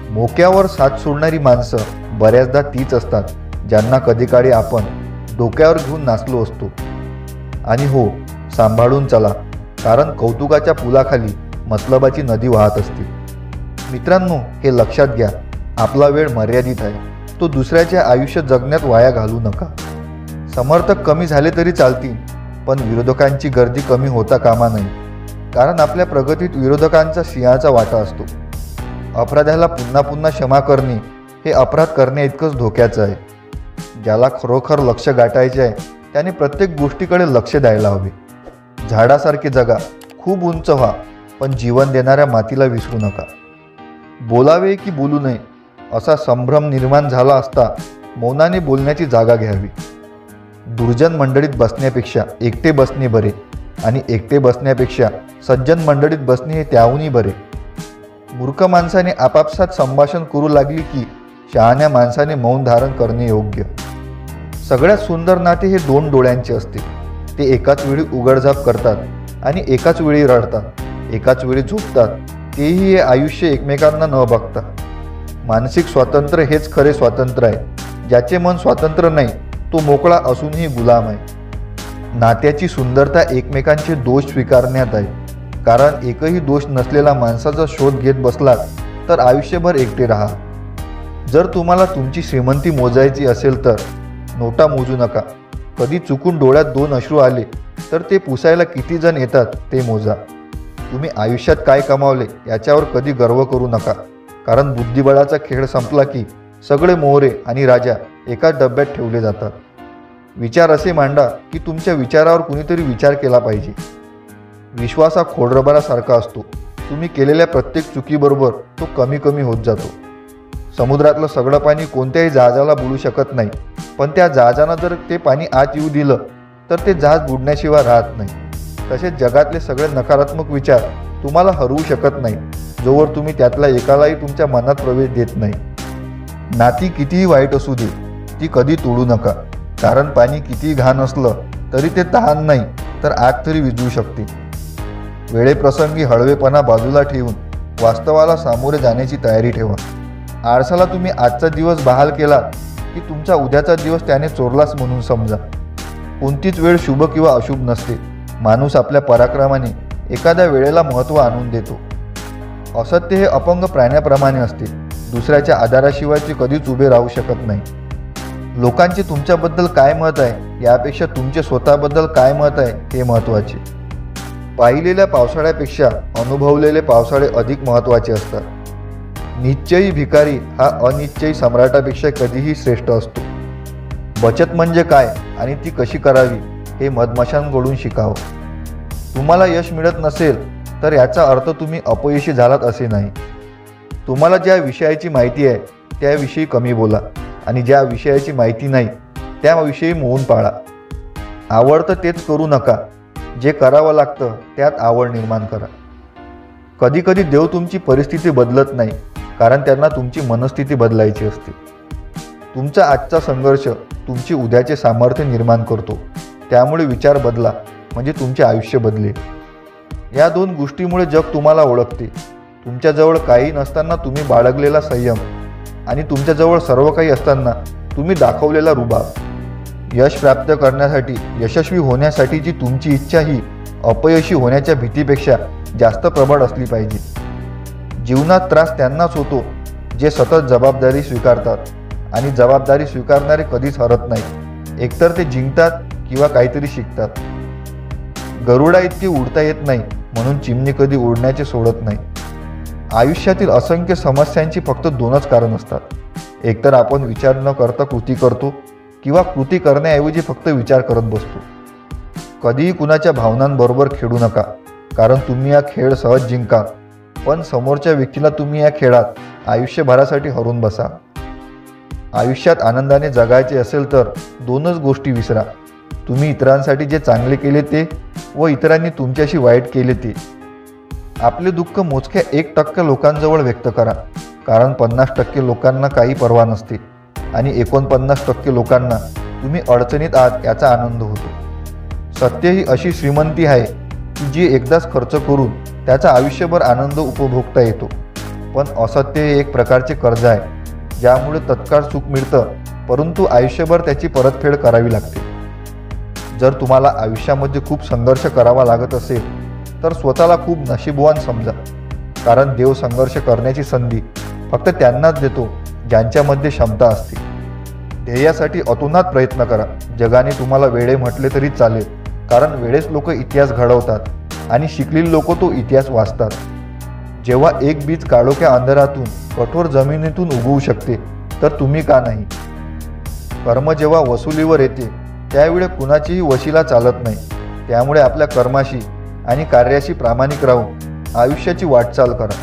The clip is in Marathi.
मोक्यावर साथ सोडणारी माणसं बऱ्याचदा तीच असतात ज्यांना कधीकाळी आपण डोक्यावर घेऊन नाचलो असतो. आणि हो, सांभाळून चला, कारण कौतुकाच्या पुलाखाली मतलबाची नदी वाहत असते. मित्रांनो, हे लक्षात घ्या, आपला वेळ मर्यादित आहे. तो दुसऱ्याचे आयुष्य जगण्यात वाया घालू नका. समर्थक कमी झाले तरी चालतील, पण विरोधकांची गर्दी कमी होता कामा नये, कारण आपल्या प्रगतीत विरोधकांचा सिंहाचा वाटा असतो. अपराधाला पुन्हा पुन्हा क्षमा करणे हे अपराध करणे इतकंच धोक्याचं आहे. ज्याला खरोखर लक्ष गाठायचे आहे त्याने प्रत्येक गोष्टीकडे लक्ष द्यायला हवे. झाडासारखे जगा, खूप उंच व्हा, पण जीवन देणाऱ्या मातीला विसरू नका. बोलावे की बोलू नये असा संभ्रम निर्माण झाला असता मौनाने बोलण्याची जागा घ्यावी. दुर्जन मंडळीत बसण्यापेक्षा एकटे बसणे बरे, आणि एकटे बसण्यापेक्षा सज्जन मंडळीत बसणे हे त्याहूनही बरे. मूर्ख माणसाने आपापसात संभाषण करू लागली की शहाण्या माणसाने मौन धारण करणे योग्य. सगळ्यात सुंदर नाते हे दोन डोळ्यांचे असते. ते एकाच वेळी उघडझाप करतात आणि एकाच वेळी रडतात, एकाच वेळी झोपतात, तेही हे आयुष्य एकमेकांना न बघता. मानसिक स्वातंत्र्य हेच खरे स्वातंत्र्य आहे. ज्याचे मन स्वतंत्र नाही तो मोकळा असूनही गुलाम आहे. नात्याची सुंदरता एकमेकांचे दोष स्वीकारण्यात आहे, कारण एकही दोष नसलेला माणसाचा शोध घेत बसलात तर आयुष्यभर एकटे राहा. जर तुम्हाला तुमची श्रीमंती मोजायची असेल तर नोटा मोजू नका. कधी चुकून डोळ्यात 2 अश्रू आले तर ते पुसायला किती जण येतात ते मोजा. तुम्ही आयुष्यात काय कमावले याच्यावर कधी गर्व करू नका, कारण बुद्धिबळाचा खेळ संपला की सगळे मोहरे आणि राजा एकाच डब्यात ठेवले जातात. विचार असे मांडा की तुमच्या विचारावर कुणीतरी विचार केला पाहिजे. विश्वास हा खोडरबारासारखा असतो. तुम्ही केलेल्या प्रत्येक चुकीबरोबर तो कमी कमी होत जातो. समुद्रातलं सगळं पाणी कोणत्याही जहाजाला बुडू शकत नाही, पण त्या जहाजानं जर ते पाणी आत येऊ दिलं तर ते जहाज बुडण्याशिवाय राहत नाही. तसेच जगातले सगळे नकारात्मक विचार तुम्हाला हरवू शकत नाही, जोवर तुम्ही त्यातल्या एकालाही तुमच्या मनात प्रवेश देत नाही. नाती कितीही वाईट असू दे, ती कधी तोडू नका, कारण पाणी कितीही घाण असलं तरी ते तहान नाही तर आग तरी विझवू शकते. वेळेप्रसंगी हळवेपणा बाजूला ठेवून वास्तवाला सामोरे जाण्याची तयारी ठेवा. आळसाला तुम्ही आजचा दिवस बहाल केला की तुमचा उद्याचा दिवस त्याने चोरलाच म्हणून समजा. कोणतीच वेळ शुभ किंवा अशुभ नसते. माणूस आपल्या पराक्रमाने एखाद्या वेळेला महत्त्व आणून देतो. असत्य हे अपंग प्राण्याप्रमाणे असते. दुसऱ्याच्या आधाराशिवाय ते कधीच उभे राहू शकत नाही. लोकांचे तुमच्याबद्दल काय मत आहे यापेक्षा तुमचे स्वतःबद्दल काय मत आहे हे महत्त्वाचे. पाहिलेल्या पावसाळ्यापेक्षा अनुभवलेले पावसाळे अधिक महत्त्वाचे असतात. निश्चयी भिकारी हा अनिश्चयी सम्राटापेक्षा कधीही श्रेष्ठ असतो. बचत म्हणजे काय आणि ती कशी करावी हे मधमाशांकडून शिकावं. तुम्हाला यश मिळत नसेल तर याचा अर्थ तुम्ही अपयशी झालात असे नाही. तुम्हाला ज्या विषयाची माहिती आहे त्याविषयी कमी बोला, आणि ज्या विषयाची माहिती नाही त्याविषयी मौन पाळा. आवडतं तेच करू नका, जे करावं लागतं त्यात आवड निर्माण करा. कधीकधी देव तुमची परिस्थिती बदलत नाही, कारण त्यांना तुमची मनस्थिती बदलायची असते. तुमचा आजचा संघर्ष तुमची उद्याचे सामर्थ्य निर्माण करतो. त्यामुळे विचार बदला, म्हणजे तुमचे आयुष्य बदलेल. या 2 गोष्टीमुळे जग तुम्हाला ओळखते. तुमच्याजवळ काही नसताना तुम्ही बाळगलेला संयम, आणि तुमच्याजवळ सर्व काही असताना तुम्ही दाखवलेला रुबाब. यश प्राप्त करण्यासाठी, यशस्वी होण्यासाठीची तुमची इच्छा ही अपयशी होण्याच्या भीतीपेक्षा जास्त प्रबळ असली पाहिजे. जीवनात त्रास त्यांनाच होतो जे सतत जबाबदारी स्वीकारतात, आणि जबाबदारी स्वीकारणारे कधीच हरत नाही. एकतर ते जिंकतात किंवा काहीतरी शिकतात. गरुडा इतके उडता येत नाही म्हणून चिमणी कधी उडण्याचे सोडत नाही. आयुष्यातील असंख्य समस्यांची फक्त 2च कारण असतात. एकतर आपण विचार न करता कृती करतो, किंवा कृती करण्याऐवजी फक्त विचार करत बसतो. कधीही कुणाच्या भावनांबरोबर खेळू नका, कारण तुम्ही हा खेळ सहज जिंका, पण समोरच्या व्यक्तीला तुम्ही या खेळात आयुष्यभरासाठी हरवून बसा. आयुष्यात आनंदाने जगायचे असेल तर 2च गोष्टी विसरा. तुम्ही इतरांसाठी जे चांगले केले ते, व इतरांनी तुमच्याशी वाईट केले ते. आपले दुःख मोजक्या 1% लोकांजवळ व्यक्त करा, कारण 50% लोकांना काही पर्वा नसते, आणि 49% लोकांना तुम्ही अडचणीत आहात याचा आनंद होतो. सत्य ही अशी श्रीमंती आहे की जी एकदाच खर्च करून त्याचा आयुष्यभर आनंद उपभोगता येतो. पण असत्य हे एक प्रकारचे कर्ज आहे ज्यामुळे तत्काळ सुख मिळतं, परंतु आयुष्यभर त्याची परतफेड करावी लागते. जर तुम्हाला आयुष्यामध्ये खूप संघर्ष करावा लागत असेल तर स्वतःला खूप नशीबवान समजा, कारण देव संघर्ष करण्याची संधी फक्त त्यांनाच देतो ज्यांच्यामध्ये क्षमता असते. ध्येयासाठी अतोनात प्रयत्न करा. जगाने तुम्हाला वेडे म्हटले तरी चालेल, कारण वेळेस लोक इतिहास घडवतात आणि शिकलेली लोक तो इतिहास वाचतात. जेव्हा एक बीज काळोख्या अंधारातून कठोर जमिनीतून उगवू शकते तर तुम्ही का नाही. कर्म जेव्हा वसुलीवर येते त्यावेळी कुणाचीही वशिला चालत नाही. त्यामुळे आपल्या कर्माशी आणि कार्याशी प्रामाणिक राहून आयुष्याची वाटचाल करा.